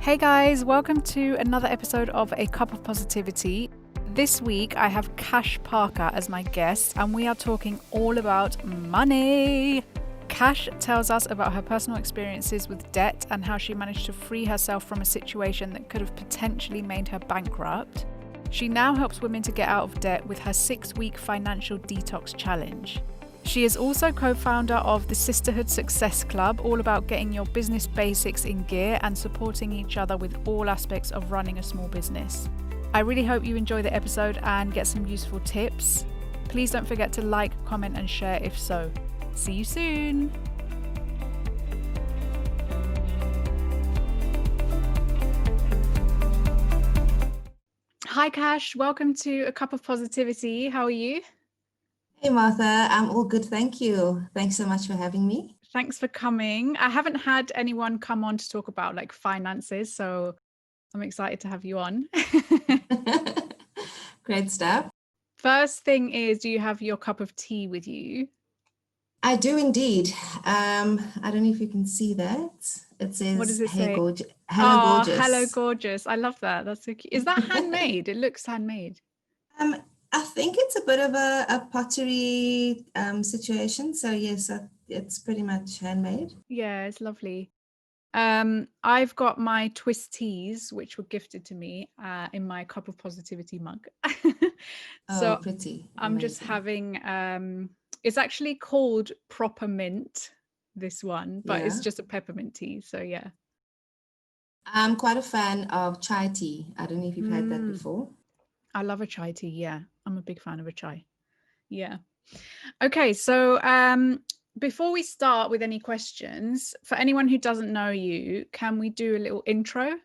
Hey guys, welcome to another episode of A Cup of Positivity. This week I have Kash Parker as my guest and we are talking all about money. Kash tells us about her personal experiences with debt and how she managed to free herself from a situation that could have potentially made her bankrupt. She now helps women to get out of debt with her 6-week financial detox challenge. She is also co-founder of the Sisterhood Success Club, all about getting your business basics in gear and supporting each other with all aspects of running a small business. I really hope you enjoy the episode and get some useful tips. Please don't forget to like, comment and share if so. See you soon. Hi Kash, welcome to A Cup of Positivity. How are you? Hey Martha, I'm all good, thank you. Thanks so much for having me. Thanks for coming. I haven't had anyone come on to talk about like finances, so I'm excited to have you on. Great stuff. First thing is, do you have your cup of tea with you? I do indeed. I don't know if you can see that. It says, What does it "Hey, say? gorgeous." Hello, Oh, gorgeous. hello, gorgeous. I love that. That's so cute. Is that handmade? It looks handmade. I think it's a bit of a pottery situation. So yes, it's pretty much handmade. Yeah, it's lovely. I've got my twist teas, which were gifted to me in my cup of positivity mug. So Oh, pretty. I'm just Amazing. having it's actually called proper mint, this one, but it's Yeah. just a peppermint tea. So yeah. I'm quite a fan of chai tea. I don't know if you've had that before. I love a chai tea. Yeah, I'm a big fan of a chai. Yeah. Okay, so before we start with any questions, for anyone who doesn't know you, can we do a little intro?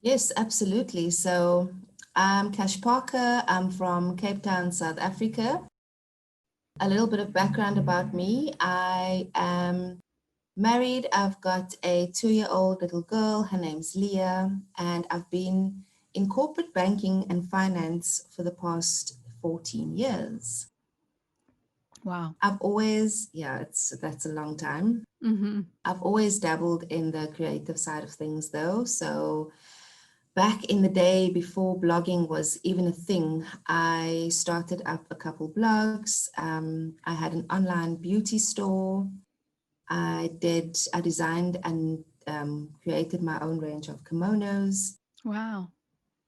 Yes, absolutely. So I'm Kash Parker. I'm from Cape Town, South Africa. A little bit of background about me. I am married. I've got a 2-year-old little girl. Her name's Leah. And I've been in corporate banking and finance for the past 14 years. Wow. That's a long time. Mm-hmm. I've always dabbled in the creative side of things though. So back in the day before blogging was even a thing, I started up a couple blogs. I had an online beauty store. I designed and created my own range of kimonos. Wow.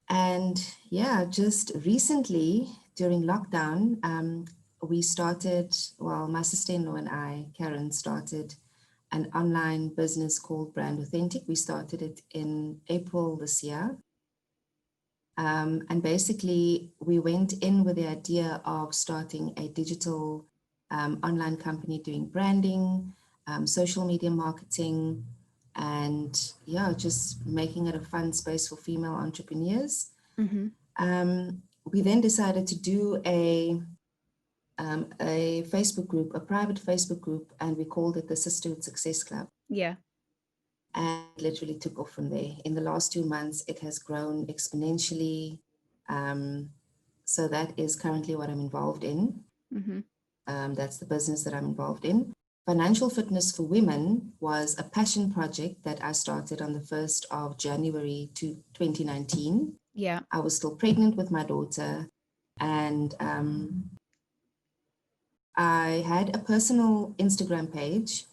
And yeah, just recently during lockdown, my sister-in-law and I, Karen, started an online business called Brand Authentic. We started it in April this year. And basically, we went in with the idea of starting a digital online company doing branding, social media marketing, and yeah, just making it a fun space for female entrepreneurs. Mm-hmm. We then decided to do a Facebook group, a private Facebook group, and we called it the Sisterhood Success Club. Yeah. And literally took off from there. In the last 2 months, it has grown exponentially. So that is currently what I'm involved in. Mm-hmm. That's the business that I'm involved in. Financial Fitness for Women was a passion project that I started on the 1st of January 2019. Yeah. I was still pregnant with my daughter, and I had a personal Instagram page.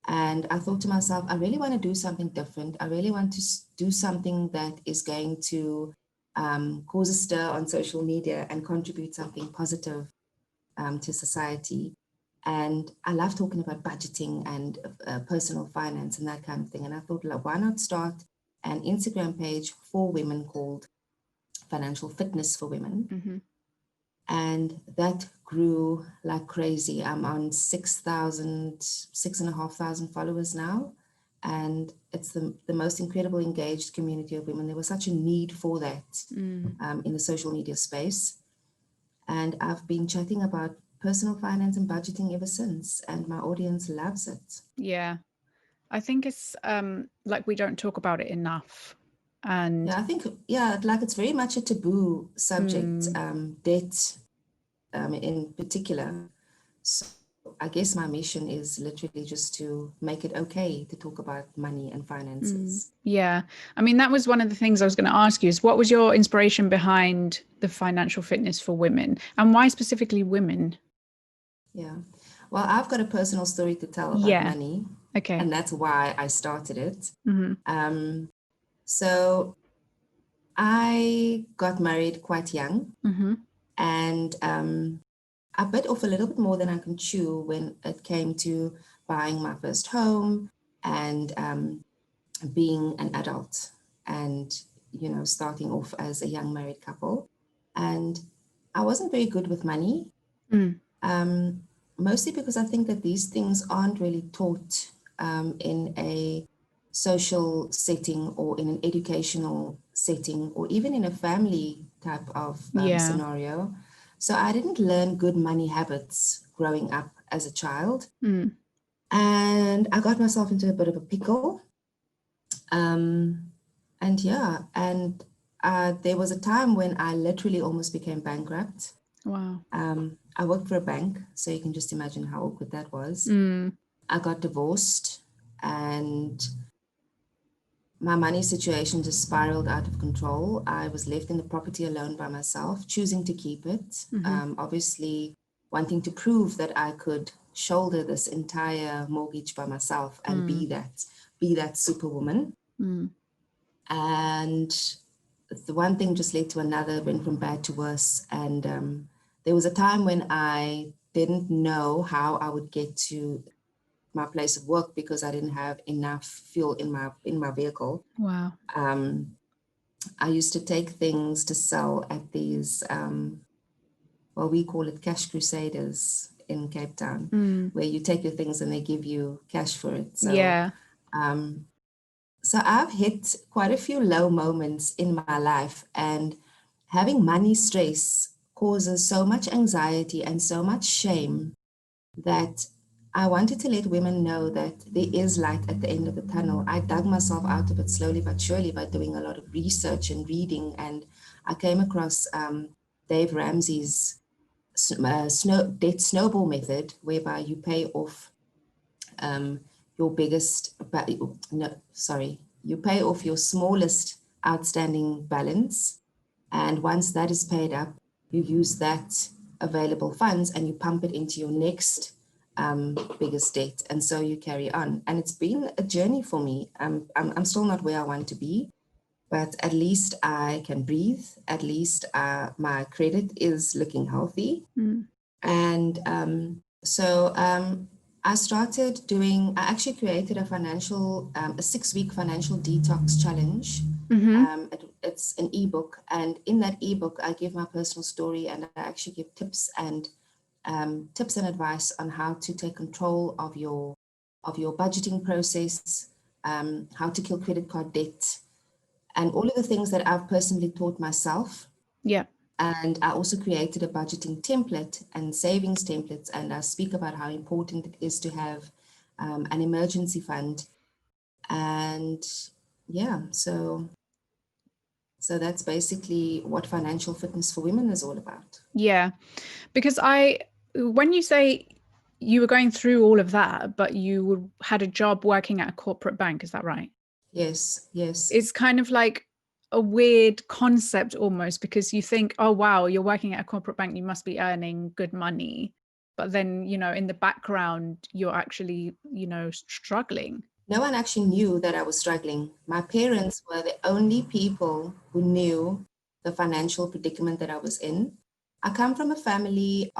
And I thought to myself, I really want to do something different. I really want to do something that is going to cause a stir on social media and contribute something positive to society. And I love talking about budgeting and personal finance and that kind of thing. And I thought, like, why not start an Instagram page for women called Financial Fitness for Women? Mm-hmm. And that grew like crazy. I'm on 6,500 followers now. And it's the most incredible engaged community of women. There was such a need for that in the social media space. And I've been chatting about personal finance and budgeting ever since. And my audience loves it. Yeah. I think it's like we don't talk about it enough. And Yeah, I think, like it's very much a taboo subject, debt in particular. So I guess my mission is literally just to make it okay to talk about money and finances. Yeah. I mean, that was one of the things I was going to ask you is what was your inspiration behind the financial fitness for women, and why specifically women? Yeah. Well, I've got a personal story to tell about Yeah. money, Okay. and that's why I started it. Mm-hmm. So I got married quite young, Mm-hmm. and I bit off a little bit more than I can chew when it came to buying my first home and being an adult and, starting off as a young married couple. And I wasn't very good with money, mostly because I think that these things aren't really taught in a social setting or in an educational setting or even in a family type of Yeah. scenario. So I didn't learn good money habits growing up as a child. And I got myself into a bit of a pickle. And yeah, and there was a time when I literally almost became bankrupt. Wow. I worked for a bank, so you can just imagine how awkward that was. I got divorced, and my money situation just spiraled out of control. I was left in the property alone by myself, choosing to keep it, obviously wanting to prove that I could shoulder this entire mortgage by myself and be that superwoman. And the one thing just led to another, went from bad to worse. And there was a time when I didn't know how I would get to my place of work because I didn't have enough fuel in my vehicle. Wow. I used to take things to sell at these, well, we call it cash crusaders in Cape Town, where you take your things and they give you cash for it. Yeah. So I've hit quite a few low moments in my life, and having money stress causes so much anxiety and so much shame that I wanted to let women know that there is light at the end of the tunnel. I dug myself out of it slowly but surely by doing a lot of research and reading, and I came across Dave Ramsey's debt snowball method, whereby you pay off your biggest, you pay off your smallest outstanding balance. And once that is paid up, you use that available funds and you pump it into your next biggest debt. And so you carry on. And it's been a journey for me. I'm still not where I want to be, but at least I can breathe. At least my credit is looking healthy. And I started doing, I actually created a 6-week financial detox challenge. It's an ebook, and in that ebook, I give my personal story, and I actually give tips and advice on how to take control of your budgeting process, how to kill credit card debt, and all of the things that I've personally taught myself. Yeah. And I also created a budgeting template and savings templates, and I speak about how important it is to have an emergency fund. And yeah, so that's basically what financial fitness for women is all about. Yeah. Because when you say you were going through all of that, but you had a job working at a corporate bank, is that right? Yes. It's kind of like a weird concept almost, because you think, oh, wow, you're working at a corporate bank, you must be earning good money. But then, in the background, you're actually, struggling. No one actually knew that I was struggling. My parents were the only people who knew the financial predicament that I was in. I come from a family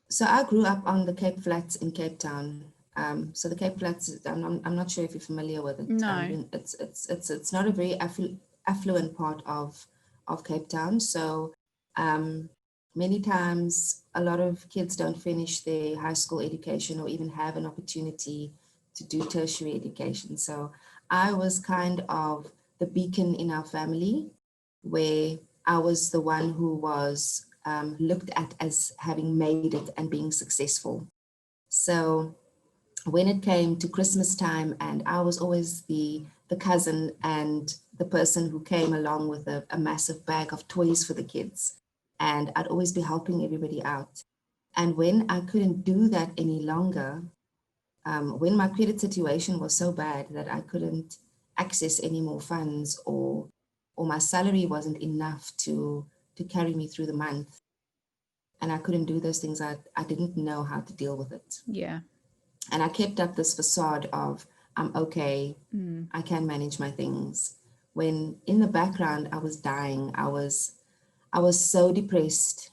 so I grew up on the Cape Flats in Cape Town. So the Cape Flats, I'm not sure if you're familiar with it. No. It's not a very affluent part of Cape Town. So many times a lot of kids don't finish their high school education or even have an opportunity to do tertiary education. So I was kind of the beacon in our family, where I was the one who was looked at as having made it and being successful. So when it came to Christmas time, and I was always the cousin and the person who came along with a massive bag of toys for the kids, and I'd always be helping everybody out. And when I couldn't do that any longer, when my credit situation was so bad that I couldn't access any more funds, or my salary wasn't enough to carry me through the month, and I couldn't do those things, I didn't know how to deal with it. Yeah. And I kept up this facade of, I'm okay, I can manage my things, when in the background I was dying. I was so depressed.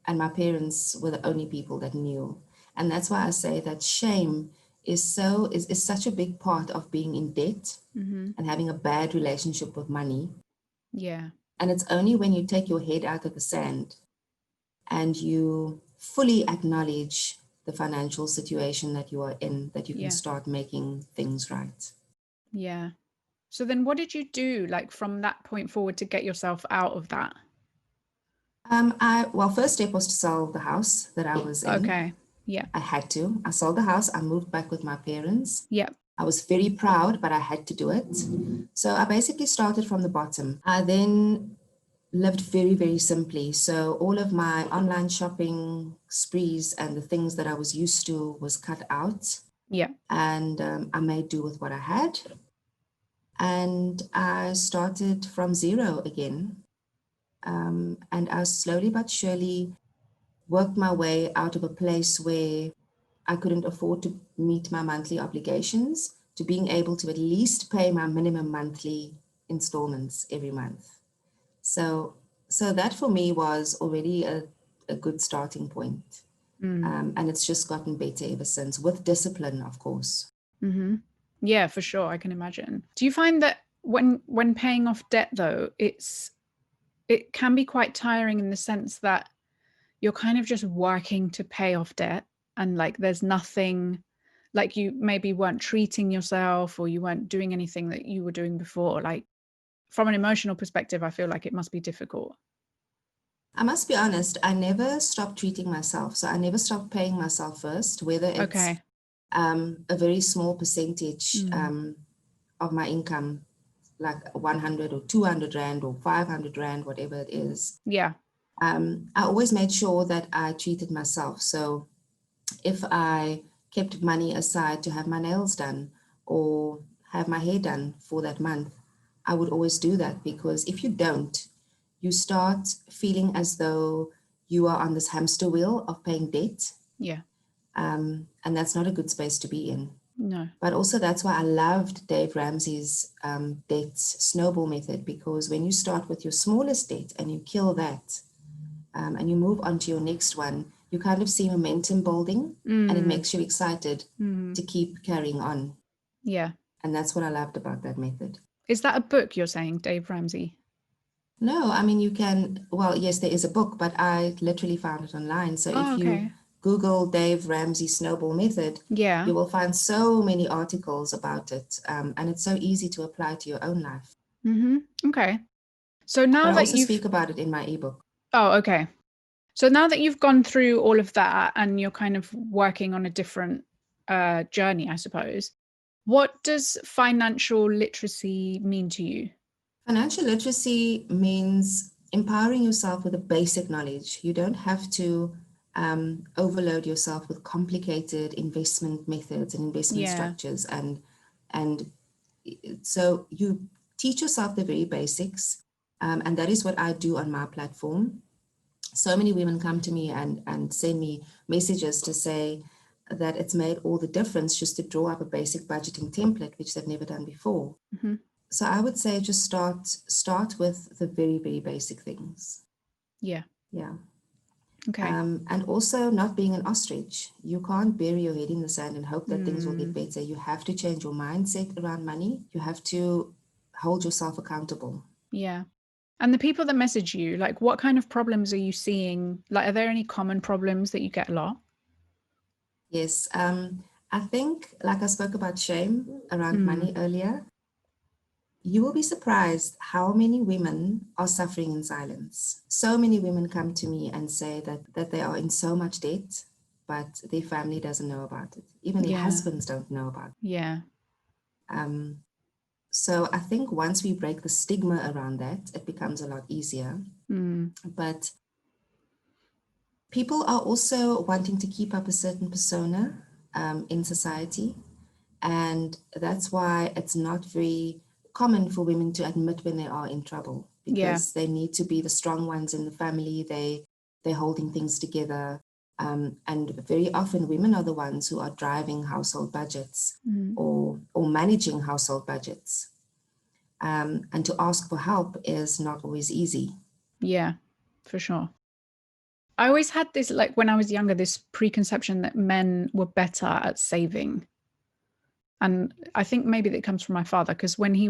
And my parents were the only people that knew. And that's why I say that shame is such a big part of being in debt and having a bad relationship with money. Yeah. And it's only when you take your head out of the sand and you fully acknowledge the financial situation that you are in that you can start making things right. Yeah. So then what did you do, like, from that point forward to get yourself out of that? First step was to sell the house that I was in. Okay. Yeah. I had to. I sold the house. I moved back with my parents. Yeah. I was very proud, but I had to do it. So I basically started from the bottom. I then lived very, very simply. So all of my online shopping sprees and the things that I was used to was cut out. Yeah. And I made do with what I had. And I started from zero again. And I slowly but surely worked my way out of a place where I couldn't afford to meet my monthly obligations to being able to at least pay my minimum monthly installments every month. So that for me was already a good starting point. And it's just gotten better ever since, with discipline, of course. Mm-hmm. Yeah, for sure. I can imagine. Do you find that when paying off debt, though, it can be quite tiring in the sense that you're kind of just working to pay off debt, and like there's nothing, like you maybe weren't treating yourself or you weren't doing anything that you were doing before? Like, from an emotional perspective, I feel like it must be difficult. I must be honest, I never stopped treating myself. So I never stopped paying myself first, whether it's Okay. a very small percentage of my income, like 100 or 200 Rand or 500 Rand, whatever it is. Yeah. I always made sure that I treated myself. So if I kept money aside to have my nails done or have my hair done for that month, I would always do that, because if you don't, you start feeling as though you are on this hamster wheel of paying debt. Yeah. And that's not a good space to be in. No. But also that's why I loved Dave Ramsey's debt snowball method, because when you start with your smallest debt and you kill that, and you move on to your next one, you kind of see momentum building, and it makes you excited to keep carrying on. Yeah. And that's what I loved about that method. Is that a book you're saying, Dave Ramsey? No, I mean, you can, well, yes, there is a book, but I literally found it online. So if you Google Dave Ramsey Snowball Method, you will find so many articles about it. And it's so easy to apply to your own life. Okay. So now But I that also you've... speak about it in my ebook. Oh, okay. So now that you've gone through all of that and you're kind of working on a different journey, I suppose, what does financial literacy mean to you? Financial literacy means empowering yourself with a basic knowledge. You don't have to overload yourself with complicated investment methods and investment structures. And so you teach yourself the very basics. And that is what I do on my platform. So many women come to me and send me messages to say that it's made all the difference just to draw up a basic budgeting template, which they've never done before. So I would say just start with the very, very basic things. Yeah. Okay. And also not being an ostrich. You can't bury your head in the sand and hope that things will get better. You have to change your mindset around money. You have to hold yourself accountable. Yeah. And the people that message you, like, what kind of problems are you seeing? Like, are there any common problems that you get a lot? Yes. I think, like I spoke about shame around money earlier, you will be surprised how many women are suffering in silence. So many women come to me and say that they are in so much debt, but their family doesn't know about it. Even their husbands don't know about it. Yeah. So I think once we break the stigma around that, it becomes a lot easier. But People are also wanting to keep up a certain persona in society. And that's why it's not very common for women to admit when they are in trouble, Yeah. because they need to be the strong ones in the family. They're holding things together. And very often women are the ones who are driving household budgets or managing household budgets. And to ask for help is not always easy. Yeah, for sure. I always had this, like when I was younger, this preconception that men were better at saving. And I think maybe that comes from my father, because when I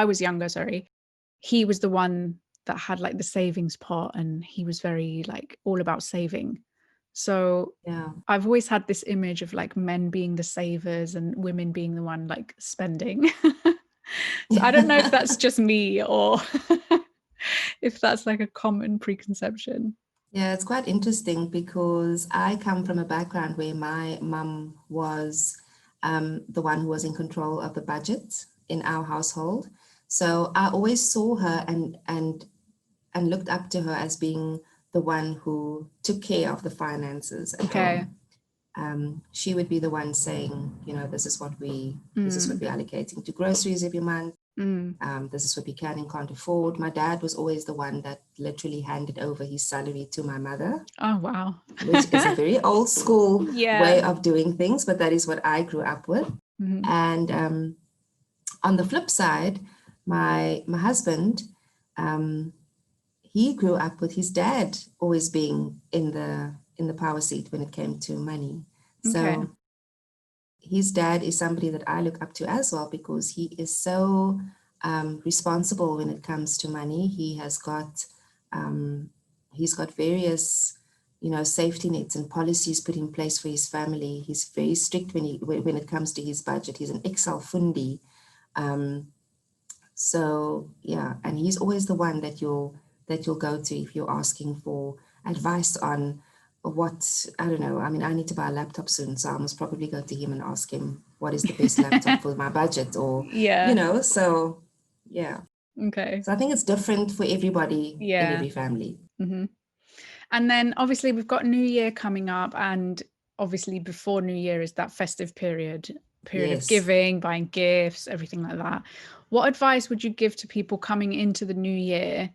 was younger, sorry, he was the one that had like the savings pot, and he was very like all about saving. So Yeah. I've always had this image of like men being the savers and women being the one like spending. So I don't know if that's just me or if that's like a common preconception. Yeah, it's quite interesting because I come from a background where my mum was the one who was in control of the budget in our household. So I always saw her and looked up to her as being the one who took care of the finances at home. She would be the one saying, this is what we're allocating to groceries every month. This is what we can and can't afford. My dad was always the one that literally handed over his salary to my mother. Oh, wow. Which is a very old school way Yeah. of doing things, but that is what I grew up with. And on the flip side, my husband, he grew up with his dad always being in the power seat when it came to money. Okay. So his dad is somebody that I look up to as well, because he is so responsible when it comes to money. He's got various, safety nets and policies put in place for his family. He's very strict when it comes to his budget. He's an Excel fundi. So yeah, and he's always the one that you'll go to if you're asking for advice on what, I don't know. I mean, I need to buy a laptop soon, so I must probably go to him and ask him what is the best laptop for my budget, or so yeah. Okay. So I think it's different for everybody in every family. And then obviously we've got New Year coming up, and obviously before New Year is that festive period of giving, buying gifts, everything like that. What advice would you give to people coming into the new year,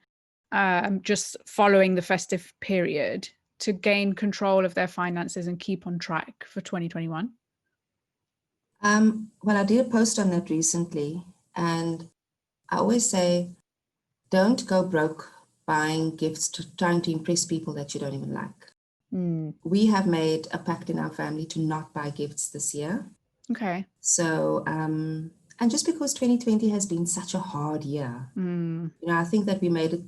just following the festive period, to gain control of their finances and keep on track for 2021? Well, I did a post on that recently, and I always say, don't go broke buying gifts trying to impress people that you don't even like. We have made a pact in our family to not buy gifts this year. Okay. So, and just because 2020 has been such a hard year, I think that we made it,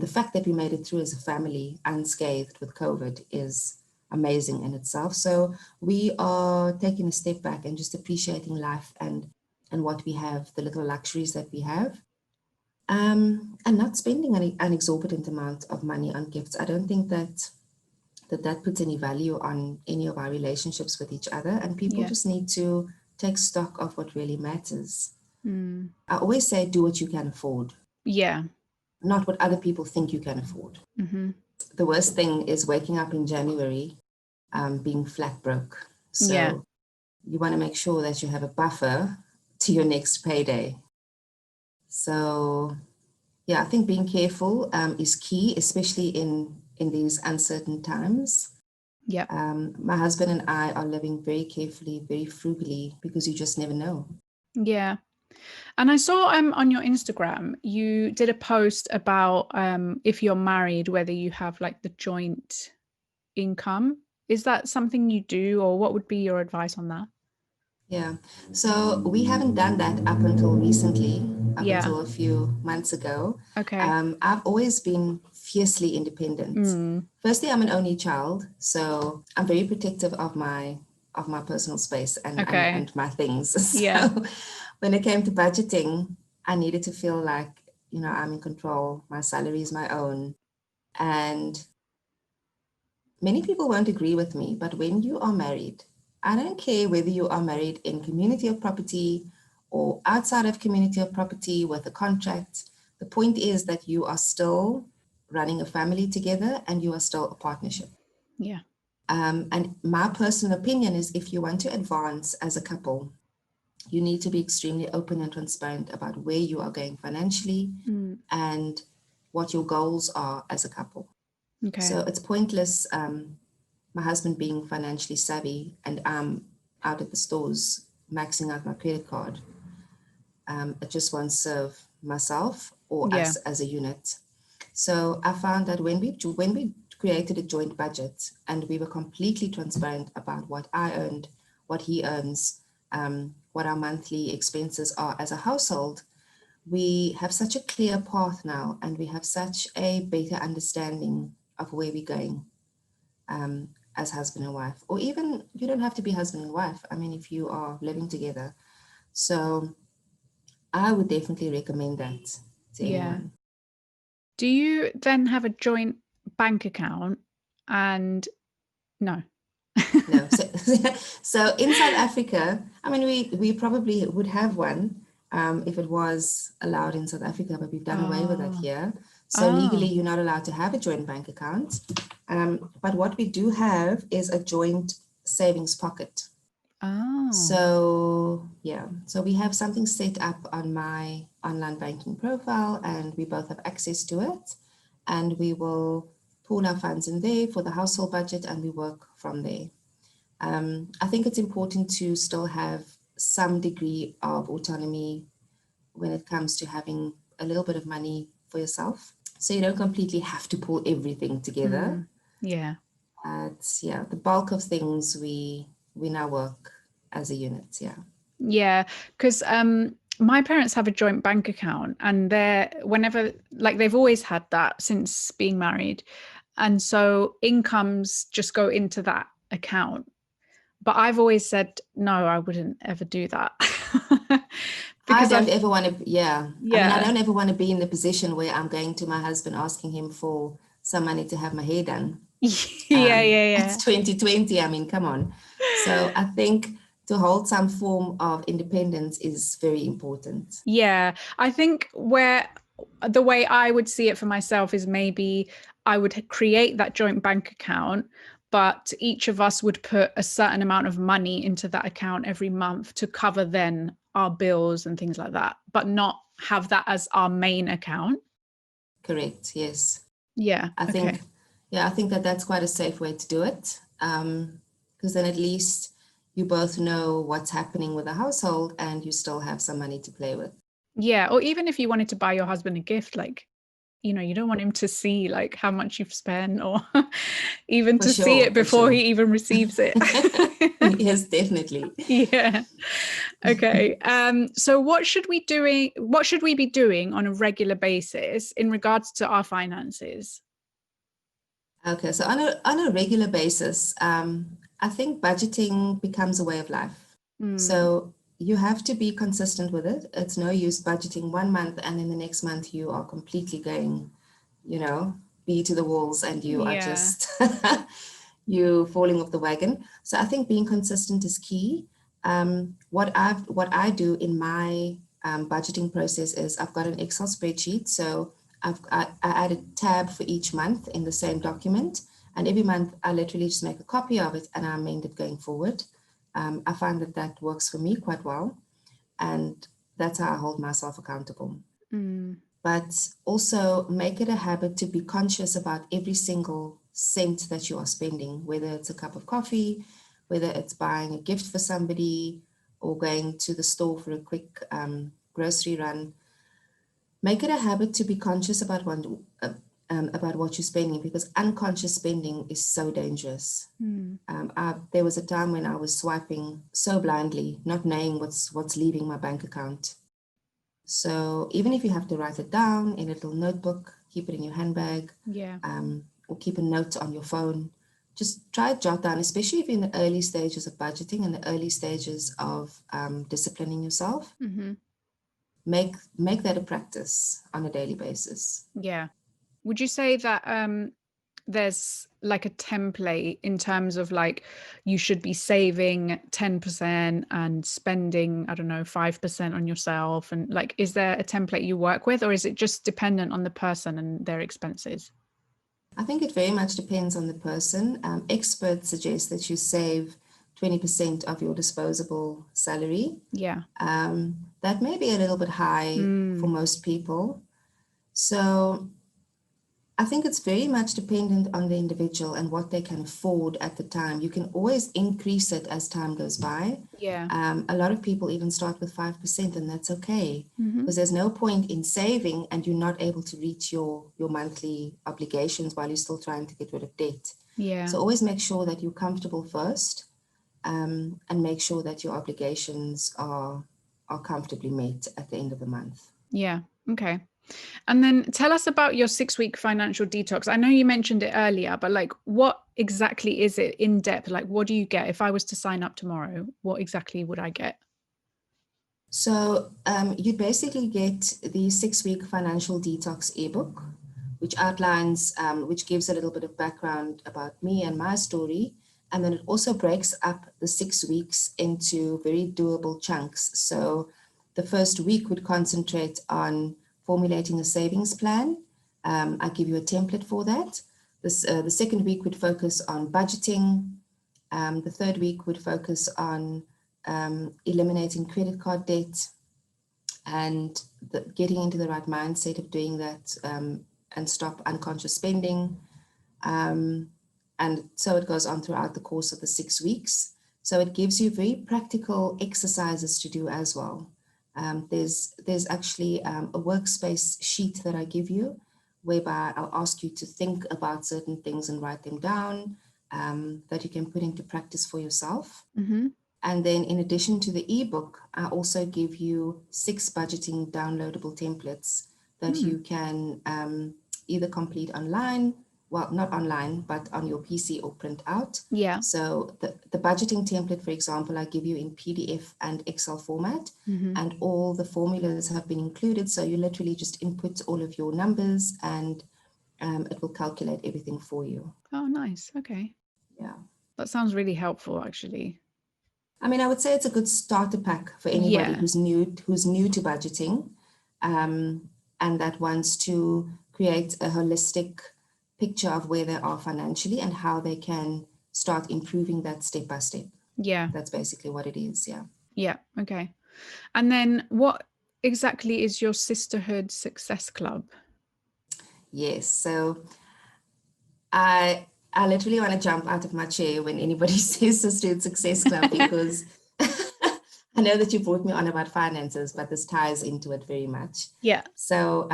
the fact that we made it through as a family unscathed with COVID is amazing in itself. So we are taking a step back and just appreciating life and what we have, the little luxuries that we have. And not spending an exorbitant amount of money on gifts. I don't think that puts any value on any of our relationships with each other, and people just need to take stock of what really matters. I always say, do what you can afford. Yeah. Not what other people think you can afford. The worst thing is waking up in January being flat broke. So you want to make sure that you have a buffer to your next payday. So yeah, I think being careful is key, especially in these uncertain times. Yeah. My husband and I are living very carefully, very frugally, because you just never know. Yeah. And I saw on your Instagram, you did a post about if you're married, whether you have like the joint income. Is that something you do, or what would be your advice on that? Yeah, so we haven't done that up until recently, until a few months ago. Okay. I've always been fiercely independent. Firstly, I'm an only child, so I'm very protective of my personal space and my things. So when it came to budgeting, I needed to feel like, I'm in control. My salary is my own. And many people won't agree with me, but when you are married, I don't care whether you are married in community of property or outside of community of property with a contract. The point is that you are still running a family together and you are still a partnership. Yeah. And my personal opinion is if you want to advance as a couple, you need to be extremely open and transparent about where you are going financially and what your goals are as a couple. Okay. So it's pointless my husband being financially savvy and I'm out at the stores maxing out my credit card. It just won't serve myself or us as a unit. So I found that when we created a joint budget and we were completely transparent about what I earned, what he earns, what our monthly expenses are as a household, we have such a clear path now and we have such a better understanding of where we're going as husband and wife. Or even, you don't have to be husband and wife. I mean, if you are living together. So I would definitely recommend that to anyone. Do you then have a joint bank account? And no. No. So in South Africa, I mean, we probably would have one if it was allowed in South Africa, but we've done away with that here. So legally, you're not allowed to have a joint bank account. But what we do have is a joint savings pocket. So yeah, so we have something set up on my online banking profile and we both have access to it, and we will pool our funds in there for the household budget and we work from there. I think it's important to still have some degree of autonomy when it comes to having a little bit of money for yourself. So you don't completely have to pull everything together. Yeah. Yeah, the bulk of things we now work as a unit. Yeah, because my parents have a joint bank account and they've always had that since being married, and so incomes just go into that account. But I've always said no, I wouldn't ever do that. Because I don't ever want to. I mean, I Yeah. don't ever want to be in the position where I'm going to my husband asking him for some money to have my hair done. Yeah. It's 2020. I mean, come on. So I think to hold some form of independence is very important. Yeah, I think the way I would see it for myself is maybe I would create that joint bank account, but each of us would put a certain amount of money into that account every month to cover then our bills and things like that, but not have that as our main account. Correct. Yes. Yeah. I think that that's quite a safe way to do it. Because then at least you both know what's happening with the household and you still have some money to play with. Yeah. Or even if you wanted to buy your husband a gift, like, you don't want him to see like how much you've spent or even to see it before he even receives it. Yes, definitely. Yeah. Okay. So what should we be doing on a regular basis in regards to our finances? Okay, so on a regular basis, I think budgeting becomes a way of life. So you have to be consistent with it. It's no use budgeting 1 month and then the next month you are completely going, be to the walls and you are just you falling off the wagon. So I think being consistent is key. What I do in my budgeting process is I've got an Excel spreadsheet. So I add a tab for each month in the same document. And every month I literally just make a copy of it and I amend it going forward. I find that works for me quite well. And that's how I hold myself accountable. But also make it a habit to be conscious about every single cent that you are spending, whether it's a cup of coffee, whether it's buying a gift for somebody or going to the store for a quick grocery run. Make it a habit to be conscious about what you're spending, because unconscious spending is so dangerous. There was a time when I was swiping so blindly, not knowing what's leaving my bank account. So even if you have to write it down in a little notebook, keep it in your handbag, or keep a note on your phone, just try to jot down, especially if you're in the early stages of budgeting and the early stages of disciplining yourself. Make that a practice on a daily basis. Yeah. Would you say that there's like a template in terms of like you should be saving 10% and spending, I don't know, 5% on yourself? And like, is there a template you work with, or is it just dependent on the person and their expenses? I think it very much depends on the person. Experts suggest that you save 20% of your disposable salary. Yeah. That may be a little bit high for most people. So I think it's very much dependent on the individual and what they can afford at the time. You can always increase it as time goes by. Yeah. A lot of people even start with 5%, and that's okay, Mm-hmm. because there's no point in saving and you're not able to reach your monthly obligations while you're still trying to get rid of debt. Yeah. So always make sure that you're comfortable first, and make sure that your obligations are comfortably met at the end of the month. Yeah. Okay. And then tell us about your 6-week financial detox. I know you mentioned it earlier, but like, what exactly is it in depth? Like, what do you get? If I was to sign up tomorrow, what exactly would I get? So you basically get the 6-week financial detox ebook, which outlines, which gives a little bit of background about me and my story. And then it also breaks up the 6 weeks into very doable chunks. So the first week would concentrate on formulating a savings plan. I give you a template for that. The second week would focus on budgeting. The third week would focus on eliminating credit card debt and getting into the right mindset of doing that, and stop unconscious spending. And so it goes on throughout the course of the 6 weeks. So it gives you very practical exercises to do as well. There's actually a workspace sheet that I give you, whereby I'll ask you to think about certain things and write them down, that you can put into practice for yourself. Mm-hmm. And then in addition to the ebook, I also give you 6 budgeting downloadable templates that you can either complete online, well, not online, but on your PC or print out. Yeah. So the budgeting template, for example, I give you in PDF and Excel format, and all the formulas have been included. So you literally just input all of your numbers and it will calculate everything for you. Oh, nice. Okay. Yeah. That sounds really helpful, actually. I mean, I would say it's a good starter pack for anybody Yeah. who's new to budgeting, and that wants to create a holistic picture of where they are financially and how they can start improving that step by step. Yeah. That's basically what it is. Yeah. Yeah. Okay. And then what exactly is your Sisterhood Success Club? Yes. So I literally want to jump out of my chair when anybody says Sisterhood Success Club, because I know that you brought me on about finances, but this ties into it very much. Yeah. So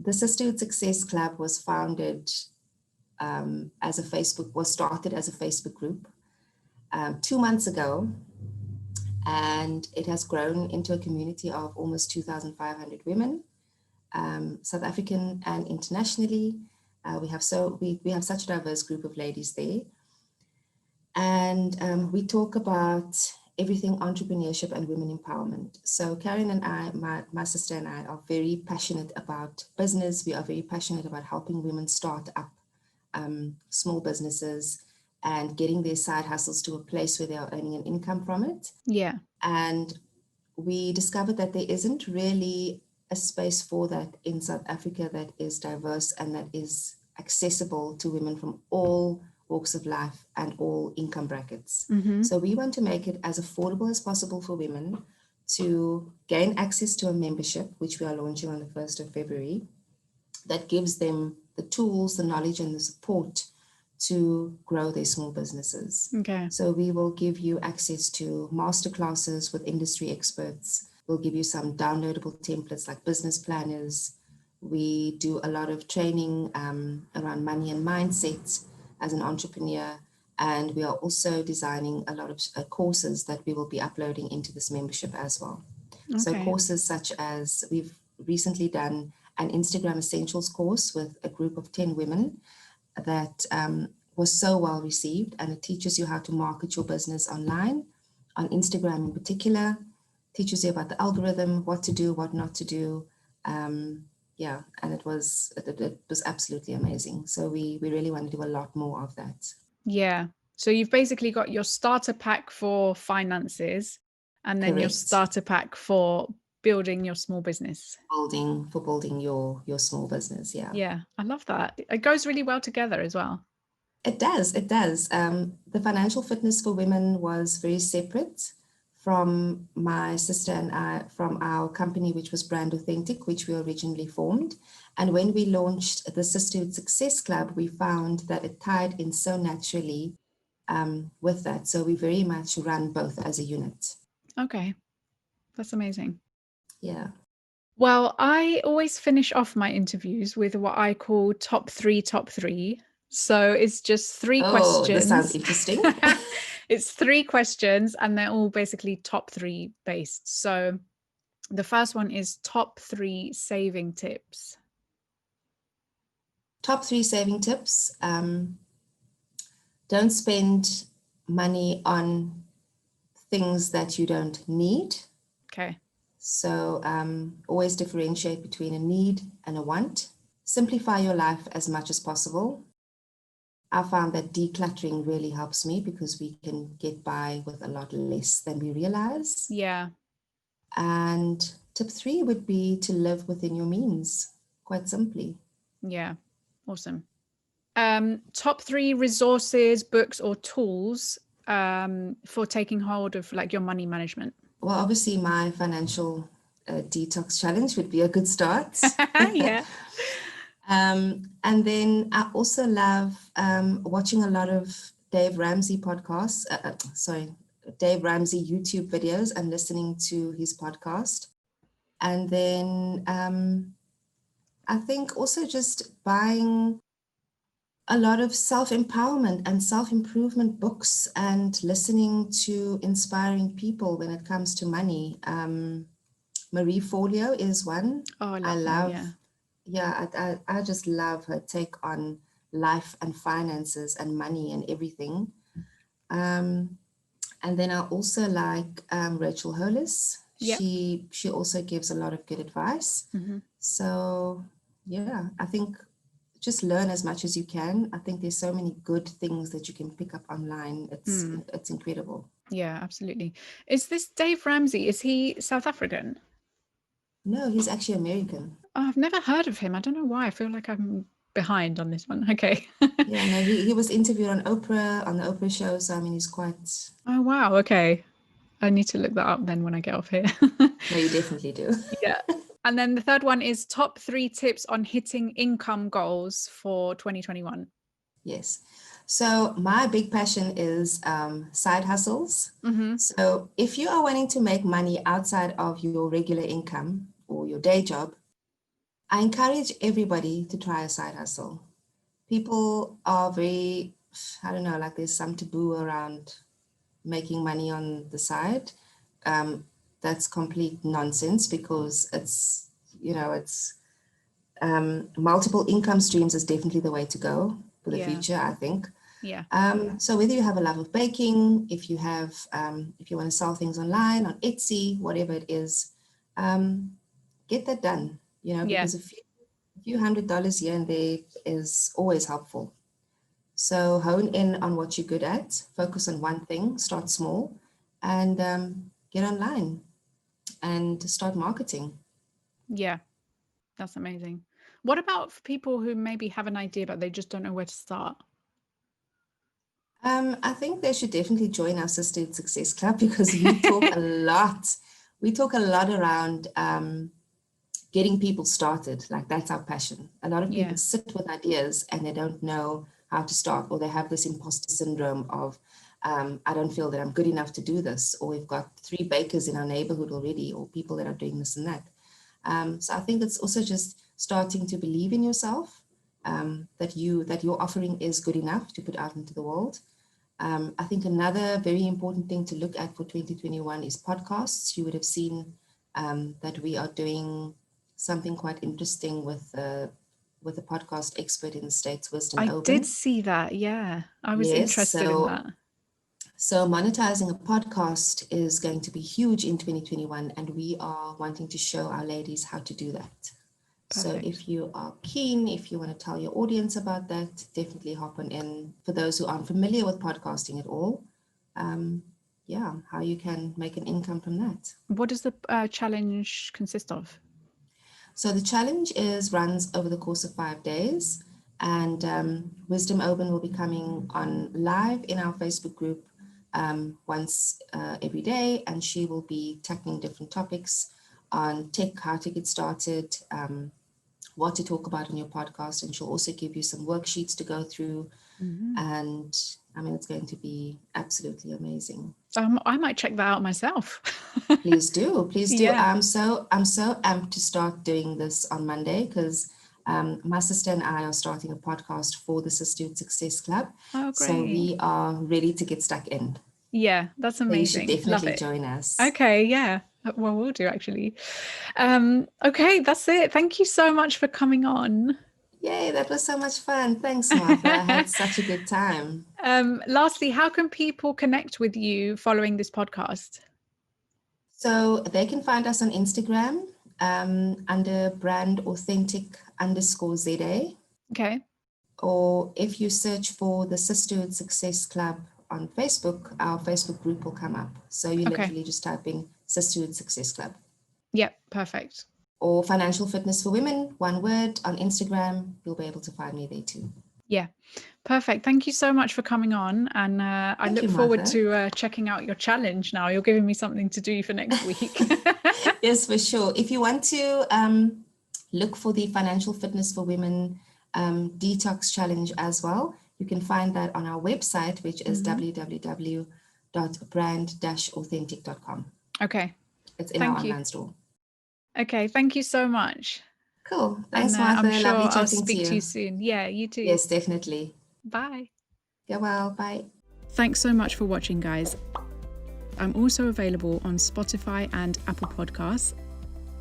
the Sisterhood Success Club was founded was started as a Facebook group 2 months ago, and it has grown into a community of almost 2,500 women, South African and internationally. We have such a diverse group of ladies there. And we talk about everything entrepreneurship and women empowerment. So Karen and I, my sister and I, are very passionate about business. We are very passionate about helping women start up small businesses and getting their side hustles to a place where they are earning an income from it. Yeah. And we discovered that there isn't really a space for that in South Africa that is diverse and that is accessible to women from all walks of life and all income brackets. So we want to make it as affordable as possible for women to gain access to a membership, which we are launching on the 1st of February, that gives them the tools, the knowledge, and the support to grow their small businesses. Okay. So we will give you access to masterclasses with industry experts. We'll give you some downloadable templates like business planners. We do a lot of training around money and mindset as an entrepreneur. And we are also designing a lot of courses that we will be uploading into this membership as well. Okay. So courses such as, we've recently done an Instagram Essentials course with a group of 10 women that was so well received, and it teaches you how to market your business online, on Instagram in particular, teaches you about the algorithm, what to do, what not to do. Yeah, and it was absolutely amazing. So we really want to do a lot more of that. Yeah. So you've basically got your starter pack for finances, and then your Correct. starter pack for building your small business. Building your small business. Yeah. Yeah, I love that. It goes really well together as well. It does. It does. The financial fitness for women was very separate from my sister and I, from our company, which was Brand Authentic, which we originally formed. And when we launched the Sisterhood Success Club, we found that it tied in so naturally with that. So we very much run both as a unit. Okay, that's amazing. Yeah. Well, I always finish off my interviews with what I call top three. So it's just three Oh, questions. this sounds interesting. It's three questions and they're all basically top three based. So the first one is top three saving tips. Top 3 saving tips. Don't spend money on things that you don't need. Okay. So always differentiate between a need and a want. Simplify your life as much as possible. I found that decluttering really helps me because we can get by with a lot less than we realize. Yeah. And tip 3 would be to live within your means, quite simply. Yeah. Awesome. Top three resources, books, or tools for taking hold of like your money management. Well, obviously my financial detox challenge would be a good start. Yeah. And then I also love watching a lot of Dave Ramsey podcasts, Dave Ramsey YouTube videos and listening to his podcast. And then I think also just buying a lot of self-empowerment and self-improvement books and listening to inspiring people when it comes to money. Marie Forleo is one. Oh, I I love love, her, I just love her take on life and finances and money and everything. And then I also like Rachel Hollis. yeah. She also gives a lot of good advice. Mm-hmm. So yeah, I think just learn as much as you can. I think there's so many good things that you can pick up online. It's incredible. Yeah, absolutely. Is this Dave Ramsey? Is he South African? No, he's actually American. Oh, I've never heard of him. I don't know why. I feel like I'm behind on this one. Okay. Yeah, no, he was interviewed on Oprah, on the Oprah show. So I mean, he's quite. Oh, wow. Okay. I need to look that up then when I get off here. No, you definitely do. Yeah. And then the third one is top three tips on hitting income goals for 2021. Yes. So my big passion is side hustles. Mm-hmm. So if you are wanting to make money outside of your regular income or your day job, I encourage everybody to try a side hustle. People are very, I don't know, like there's some taboo around making money on the side. That's complete nonsense because it's multiple income streams is definitely the way to go for the future, I think. Yeah. So whether you have a love of baking, if you want to sell things online on Etsy, whatever it is, get that done, because a few $100s here and there is always helpful. So hone in on what you're good at, focus on one thing, start small, and get online and start marketing. Yeah. That's amazing. What about for people who maybe have an idea, but they just don't know where to start? I think they should definitely join our Sisterhood Success Club because we talk a lot. We talk a lot around getting people started. Like that's our passion. A lot of people sit with ideas and they don't know how to start, or they have this imposter syndrome of, I don't feel that I'm good enough to do this, or we've got 3 bakers in our neighborhood already, or people that are doing this and that. So I think it's also just starting to believe in yourself, that your offering is good enough to put out into the world. I think another very important thing to look at for 2021 is podcasts. You would have seen that we are doing something quite interesting with a podcast expert in the States, Wisdom I Oben. did see that. Yeah, I was interested in that. So monetizing a podcast is going to be huge in 2021, and we are wanting to show our ladies how to do that. Perfect. So if you are keen, if you want to tell your audience about that, definitely hop on in. For those who aren't familiar with podcasting at all, how you can make an income from that. What does the challenge consist of? So the challenge runs over the course of 5 days, and Wisdom Open will be coming on live in our Facebook group once every day, and she will be tackling different topics on tech, how to get started, what to talk about in your podcast, and she'll also give you some worksheets to go through. And I mean, it's going to be absolutely amazing. I might check that out myself. Please do. Yeah. I'm so amped to start doing this on Monday, because my sister and I are starting a podcast for the Sisterhood Success Club. Oh, great. So we are ready to get stuck in. Yeah, that's amazing. So you should definitely Love it. join us. Okay, yeah. Well, we'll do actually. Okay, that's it. Thank you so much for coming on. Yay, that was so much fun. Thanks, Martha. I had such a good time. Lastly, how can people connect with you following this podcast? So they can find us on Instagram under brand authentic_ZA. Okay. Or if you search for the Sisterhood Success Club on Facebook, our Facebook group will come up. So you literally just type in Sisterhood Success Club. Yep, perfect. Or Financial Fitness for Women, one word, on Instagram. You'll be able to find me there too. Yeah, perfect. Thank you so much for coming on. And I look forward to checking out your challenge now. You're giving me something to do for next week. Yes, for sure. If you want to look for the Financial Fitness for Women detox challenge as well, you can find that on our website, which is www.brand-authentic.com. Okay. It's in our online store. Okay, thank you so much. Cool. Thanks, Martha. I'm sure Lovely chatting I'll speak to you soon. Yeah, you too. Yes, definitely. Bye. Go well. Bye. Thanks so much for watching, guys. I'm also available on Spotify and Apple Podcasts.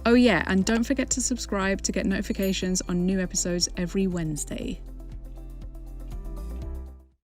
Oh yeah, and don't forget to subscribe to get notifications on new episodes every Wednesday.